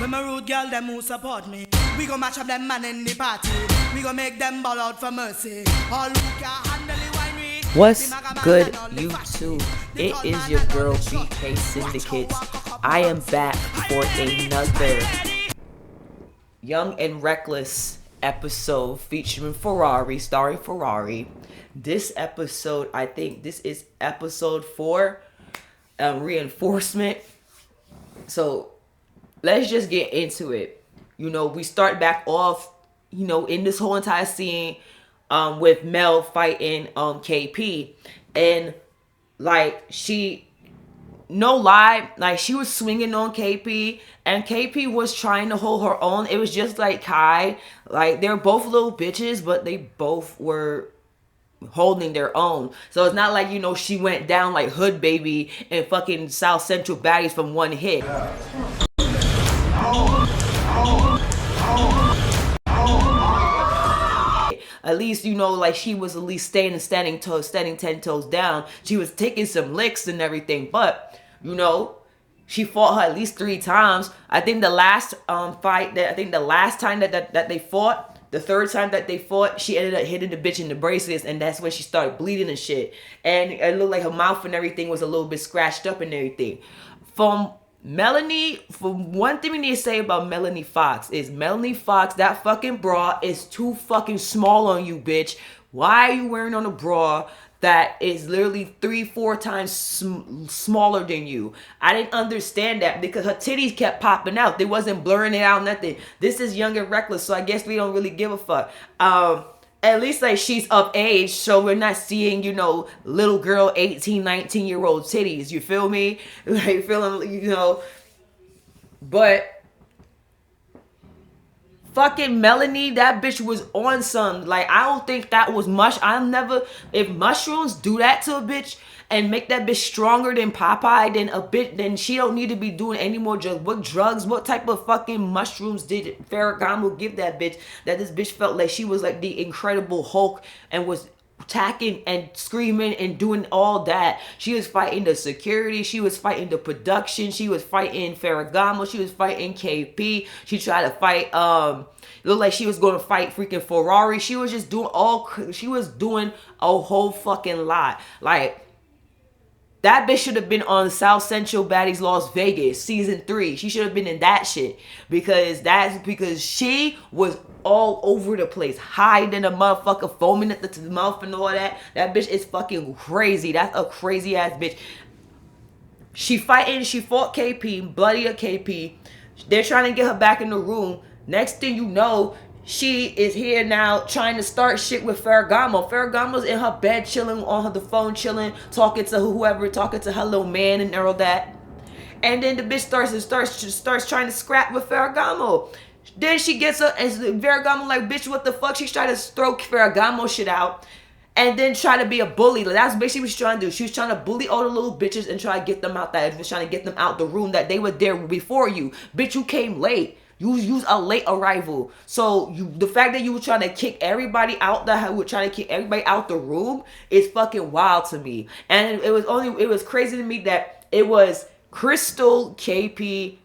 When my rude girl, them who support me, we gon' match up them man in the party. We gon' make them ball out for mercy. All who can handle it, why me? What's good, YouTube? It is your girl, BK Syndicate. I am back for another Young and Reckless episode featuring Ferrari, starring Ferrari. This episode, I think this is episode 4, reinforcement. So let's just get into it. You know, we start back off, you know, in this whole entire scene with Mel fighting KP. And like, no lie, like she was swinging on KP and KP was trying to hold her own. It was just like Kai, like they're both little bitches, but they both were holding their own. So it's not like, you know, she went down like Hood Baby and fucking South Central baddies from one hit. At least, you know, like she was at least standing 10 toes down. She was taking some licks and everything, but you know, she fought her at least 3 times. I think the last fight that the last time that they fought, the third time that they fought, she ended up hitting the bitch in the bracelets, and that's when she started bleeding and shit. And it looked like her mouth and everything was a little bit scratched up and everything. For one thing we need to say about Melanie Fox is Melanie Fox, that fucking bra is too fucking small on you, bitch. Why are you wearing on a bra that is literally 3-4 times smaller than you? I didn't understand that because her titties kept popping out. They wasn't blurring it out, nothing. This is Young and Reckless, so I guess we don't really give a fuck. At least like she's of age, so we're not seeing, you know, little girl 18, 19-year-old titties. You feel me? Like feeling, you know. But fucking Melanie, that bitch was on some. Like, I don't think that was if mushrooms do that to a bitch and make that bitch stronger than Popeye, then she don't need to be doing any more drugs. What type of fucking mushrooms did Ferragamo give that bitch that this bitch felt like she was like the Incredible Hulk and was attacking and screaming and doing all that? She was fighting the security, she was fighting the production, she was fighting Ferragamo, she was fighting KP, she tried to fight looked like she was going to fight freaking Ferrari. She was just doing a whole fucking lot. Like, that bitch should have been on South Central Baddies Las Vegas season 3. She should have been in that shit because she was all over the place, hiding a motherfucker, foaming at the mouth and all that. That bitch is fucking crazy. That's a crazy ass bitch. She fought KP, bloody a KP. They're trying to get her back in the room. Next thing you know, she is here now trying to start shit with Ferragamo. Ferragamo's in her bed chilling, on the phone chilling, talking to whoever, talking to her little man and all that. And then the bitch starts trying to scrap with Ferragamo. Then she gets up and Ferragamo like, bitch, what the fuck? She's trying to throw Ferragamo shit out and then try to be a bully. Like, that's basically what she was trying to do. She was trying to bully all the little bitches and try to get them out that. Trying to get them out the room that they were there before you. Bitch, you came late. You a late arrival. So the fact that you were trying to kick everybody out the room is fucking wild to me. And it was crazy to me that it was Crystal, KP,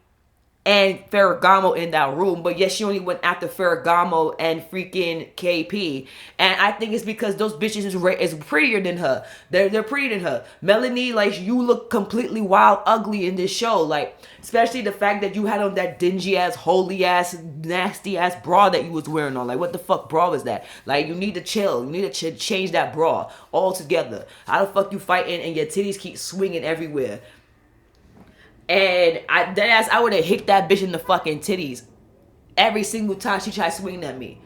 and Ferragamo in that room, but yet she only went after Ferragamo and freaking KP. And I think it's because those bitches is prettier than her. They're prettier than her. Melanie, like, you look completely wild, ugly in this show. Like, especially the fact that you had on that dingy ass, holy ass, nasty ass bra that you was wearing on. Like, what the fuck bra was that? Like, you need to chill. You need to change that bra altogether. How the fuck you fighting and your titties keep swinging everywhere? And I would have hit that bitch in the fucking titties every single time she tried swinging at me.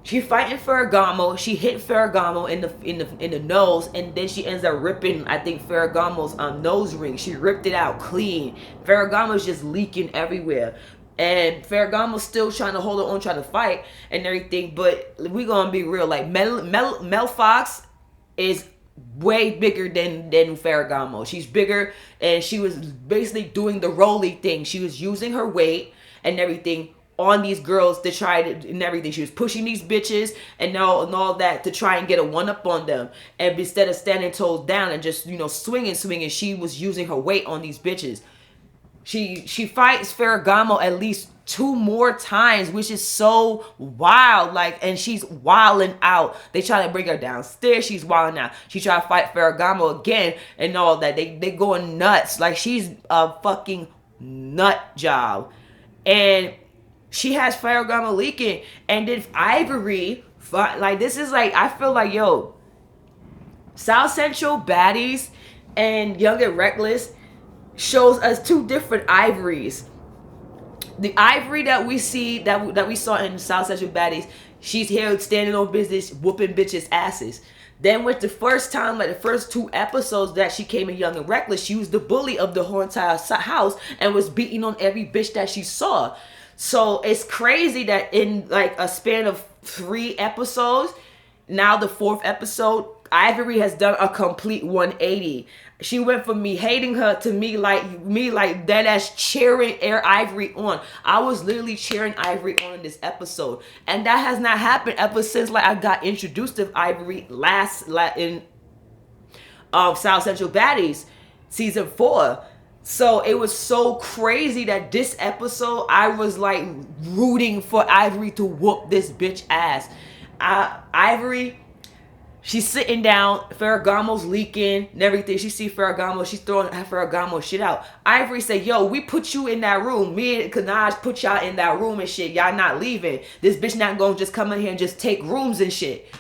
She fighting Ferragamo. She hit Ferragamo in the nose, and then she ends up ripping, I think, Ferragamo's nose ring. She ripped it out clean. Ferragamo's just leaking everywhere. And Ferragamo's still trying to hold her on, trying to fight and everything. But we gonna be real. Like, Mel Fox is way bigger than Ferragamo. She's bigger, and she was basically doing the Rolly thing. She was using her weight and everything on these girls to try to, and everything. She was pushing these bitches and all that to try and get a one-up on them. And instead of standing toes down and just, you know, swinging, she was using her weight on these bitches. She fights Ferragamo at least 2 more times, which is so wild. Like, and she's wilding out. They try to bring her downstairs. She's wilding out. She try to fight Ferragamo again and all that. They going nuts. Like, she's a fucking nut job. And she has Ferragamo leaking. And then Ivory, like, this is like, I feel like, yo, South Central Baddies and Young and Reckless shows us 2 different Ivories. The Ivory that we see, that we saw in South Central Baddies, she's here standing on business, whooping bitches' asses. Then with the first time, like the first 2 episodes that she came in Young and Reckless, she was the bully of the whole entire house and was beating on every bitch that she saw. So it's crazy that in like a span of 3 episodes, now the 4th episode, Ivory has done a complete 180. She went from me hating her to me like dead ass cheering Ivory on. I was literally cheering Ivory on in this episode, and that has not happened ever since like I got introduced to Ivory in South Central Baddies season 4. So it was so crazy that this episode I was like rooting for Ivory to whoop this bitch ass. Ivory, she's sitting down, Ferragamo's leaking and everything. She see Ferragamo, she's throwing Ferragamo shit out. Ivory said, yo, we put you in that room. Me and Kanaj put y'all in that room and shit. Y'all not leaving. This bitch not gonna just come in here and just take rooms and shit.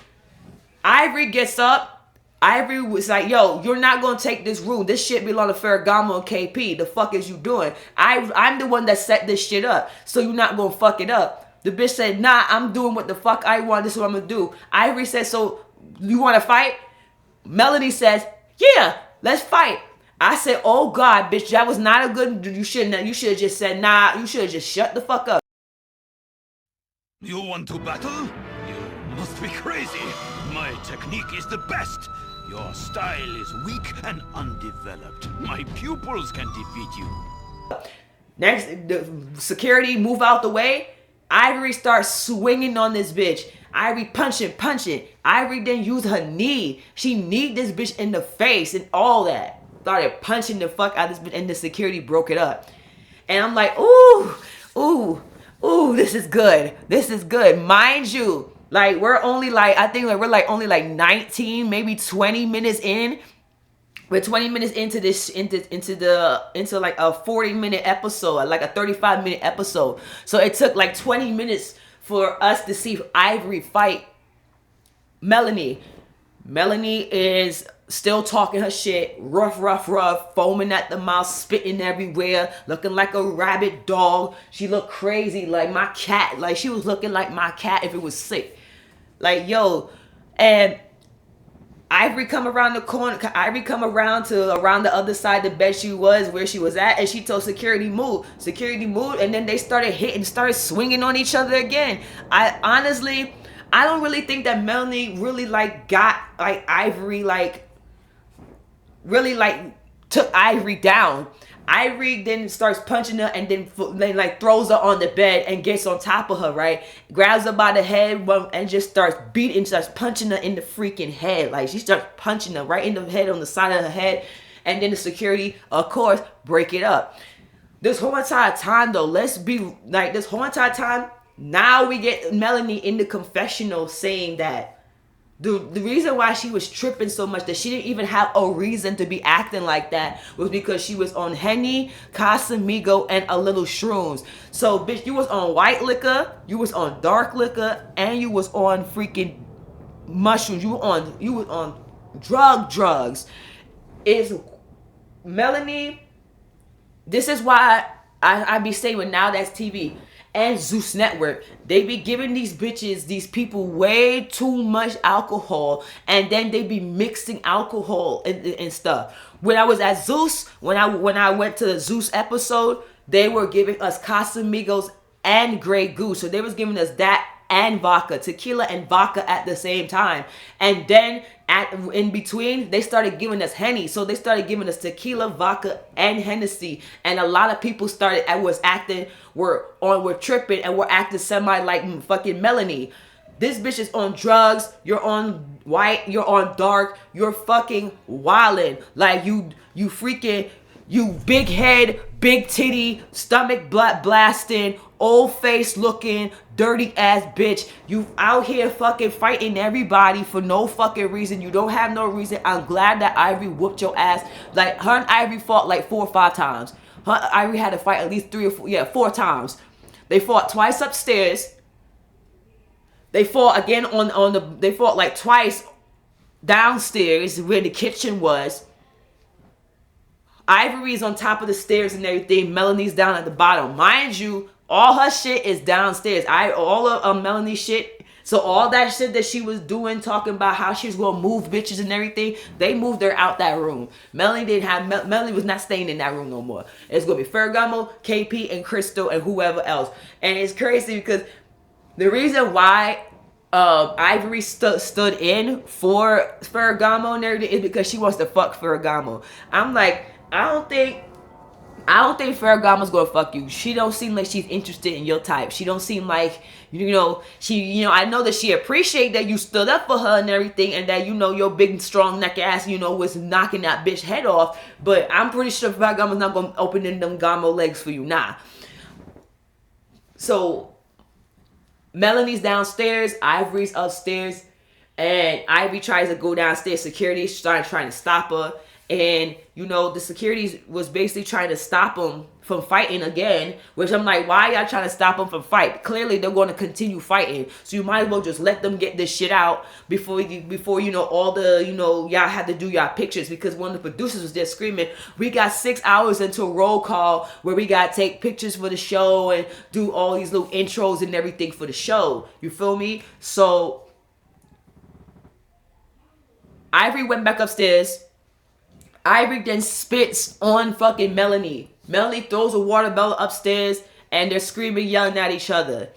Ivory gets up. Ivory was like, yo, you're not gonna take this room. This shit belong to Ferragamo and KP. The fuck is you doing? I'm the one that set this shit up. So you're not gonna fuck it up. The bitch said, nah, I'm doing what the fuck I want. This is what I'm gonna do. Ivory said, so you want to fight? Melanie says, yeah, let's fight. I said, oh God, bitch, that was not a good, you should have just said, nah, you should have just shut the fuck up. You want to battle? You must be crazy. My technique is the best. Your style is weak and undeveloped. My pupils can defeat you. Next, the security move out the way. Ivory starts swinging on this bitch. Ivory punching. Ivory then used her knee. She kneed this bitch in the face and all that. Started punching the fuck out of this bitch and the security broke it up. And I'm like, ooh, this is good. This is good. Mind you, like we're only like, I think like we're like only like 19, maybe 20 minutes in. We're 20 minutes into this, into like a 40-minute episode, like a 35-minute episode. So it took like 20 minutes for us to see Ivory fight Melanie. Melanie is still talking her shit, rough, foaming at the mouth, spitting everywhere, looking like a rabid dog. She looked crazy, like my cat. Like she was looking like my cat if it was sick. Like, yo, and Ivory come around the corner. Ivory come around the other side of the bed where she was at, and she told security move. Security moved, and then they started swinging on each other again. I honestly don't really think that Melanie really like got like Ivory really took Ivory down. Ivory then starts punching her and then like throws her on the bed and gets on top of her, right? Grabs her by the head and just starts punching her in the freaking head. Like she starts punching her right in the head, on the side of her head. And then the security, of course, break it up. This whole entire time though, now we get Melanie in the confessional saying that the reason why she was tripping so much, that she didn't even have a reason to be acting like that, was because she was on Henny, Casamigo, and a little shrooms. So, bitch, you was on white liquor, you was on dark liquor, and you was on freaking mushrooms. You was on drugs. It's Melanie. This is why I be saying with Now That's TV and Zeus Network, they be giving these people way too much alcohol, and then they be mixing alcohol and stuff. When I was at Zeus, when I went to the Zeus episode, they were giving us Casamigos and Grey Goose. So they was giving us that and vodka, tequila and vodka at the same time. And then in between, they started giving us Henny. So they started giving us tequila, vodka, and Hennessy. And a lot of people were tripping and were acting semi like fucking Melanie. This bitch is on drugs, you're on white, you're on dark, you're fucking wildin'. Like you freaking You big head, big titty, stomach blasting, old face looking, dirty ass bitch. You out here fucking fighting everybody for no fucking reason. You don't have no reason. I'm glad that Ivory whooped your ass. Like, her and Ivory fought like 4 or 5 times. Ivory had to fight at least 3 or 4, 4 times. They fought twice upstairs. They fought again they fought like twice downstairs where the kitchen was. Ivory's on top of the stairs and everything. Melanie's down at the bottom. Mind you, all her shit is downstairs. All of Melanie's shit. So all that shit that she was doing, talking about how she was gonna move bitches and everything, they moved her out that room. Melanie was not staying in that room no more. It's gonna be Ferragamo, KP, and Crystal, and whoever else. And it's crazy because the reason why Ivory stood in for Ferragamo and everything is because she wants to fuck Ferragamo. I'm like, I don't think Ferragamo's gonna fuck you. She don't seem like she's interested in your type. She don't seem like, I know that she appreciate that you stood up for her and everything, and that, your big strong neck ass, was knocking that bitch head off. But I'm pretty sure Ferragamo's not gonna open in them Gamo legs for you, nah. So Melanie's downstairs, Ivory's upstairs, and Ivy tries to go downstairs. Security started trying to stop her. And, the security was basically trying to stop them from fighting again. Which I'm like, why y'all trying to stop them from fight? Clearly, they're going to continue fighting. So you might as well just let them get this shit out before all the, y'all had to do y'all pictures. Because one of the producers was just screaming, we got 6 hours into a roll call where we got to take pictures for the show and do all these little intros and everything for the show. You feel me? So Ivory went back upstairs. Ivory then spits on fucking Melanie. Melanie throws a water bottle upstairs and they're screaming, yelling at each other.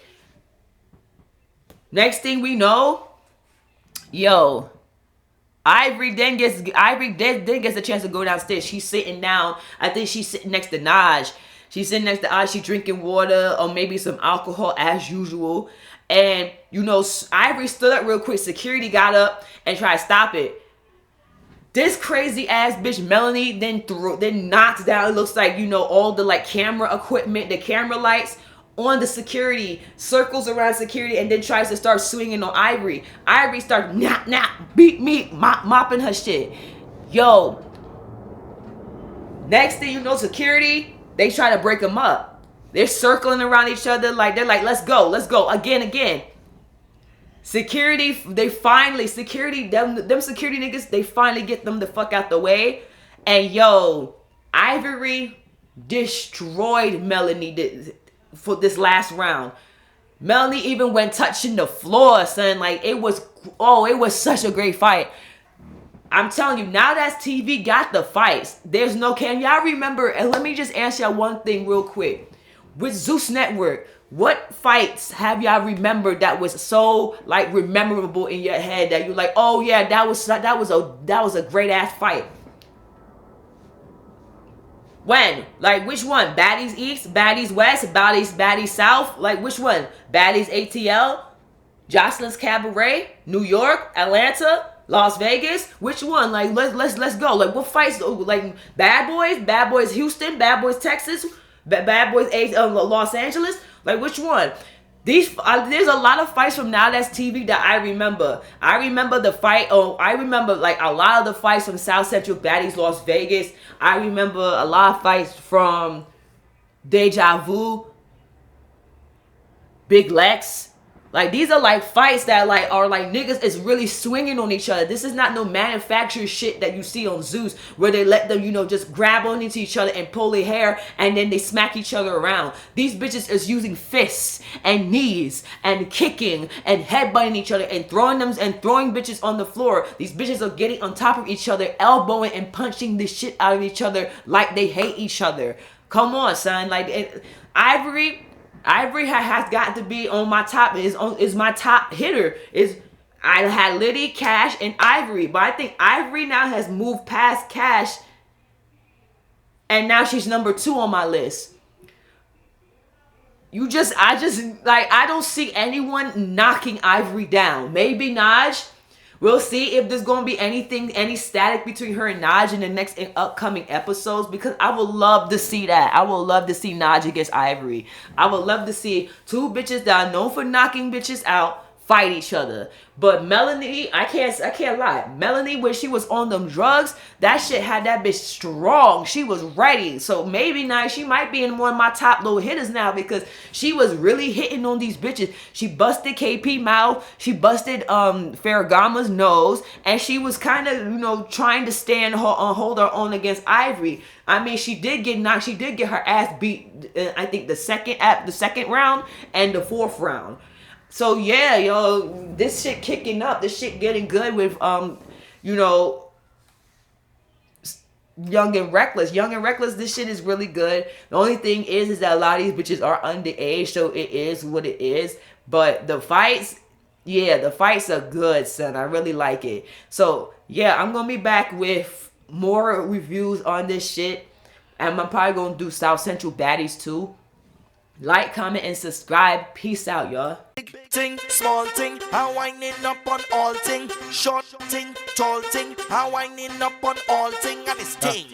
Next thing we know, Ivory then gets a chance to go downstairs. She's sitting down. I think she's sitting next to Naj. She's sitting next to Naj. She's drinking water or maybe some alcohol as usual. And, Ivory stood up real quick. Security got up and tried to stop it. This crazy ass bitch Melanie then knocks down, it looks like, all the camera equipment, the camera lights on the security, circles around security, and then tries to start swinging on Ivory. Ivory starts beat me, mopping her shit. Next thing you know, security, they try to break them up. They're circling around each other they're like, let's go, again. Security, them security niggas, they finally get them the fuck out the way. And Ivory destroyed Melanie for this last round. Melanie even went touching the floor, son. It was such a great fight. I'm telling you, now that TV got the fights. There's no, can y'all remember, and let me just answer y'all one thing real quick. With Zeus Network, what fights have y'all remembered that was so memorable in your head that you're like, oh yeah, that was a great ass fight? When? Which one? Baddies East, Baddies West, Baddies South? Which one? Baddies ATL, Jocelyn's Cabaret, New York, Atlanta, Las Vegas? Which one? Let's go. What fights? Bad Boys Houston, Bad Boys Texas, Bad Boys Los Angeles? Which one? There's a lot of fights from Now That's TV that I remember. I remember the fight. I remember a lot of the fights from South Central Baddies Las Vegas. I remember a lot of fights from Deja Vu, Big Lex. These are fights that are niggas is really swinging on each other. This is not no manufactured shit that you see on Zeus where they let them, just grab onto each other and pull their hair and then they smack each other around. These bitches is using fists and knees and kicking and headbutting each other and throwing bitches on the floor. These bitches are getting on top of each other, elbowing and punching the shit out of each other like they hate each other. Come on, son. Ivory has got to be on my top. Is my top hitter. I had Liddy, Cash, and Ivory, but I think Ivory now has moved past Cash, and now she's number 2 on my list. I don't see anyone knocking Ivory down. Maybe Naj, We'll see if there's gonna be any static between her and Naj in the next upcoming episodes, because I would love to see that. I would love to see Naj against Ivory. I would love to see two bitches that are known for knocking bitches out fight each other. But Melanie, I can't lie. Melanie, when she was on them drugs, that shit had that bitch strong. She was ready. So maybe now she might be in one of my top little hitters now, because she was really hitting on these bitches. She busted KP mouth. She busted Ferragama's nose, and she was kind of, you know, trying to hold her own against Ivory. I mean, she did get knocked. She did get her ass beat. I think the second round and the fourth round. So yeah, yo, this shit kicking up. This shit getting good with you know, Young and Reckless. Young and Reckless, this shit is really good. The only thing is that a lot of these bitches are underage, so it is what it is. But the fights, yeah, the fights are good, son. I really like it. So yeah, I'm gonna be back with more reviews on this shit. And I'm probably gonna do South Central Baddies too. Like, comment, and subscribe. Peace out, y'all. Big thing, small thing, I'm winding up on all thing. Short thing, tall thing, I'm winding up on all thing, and it's ting.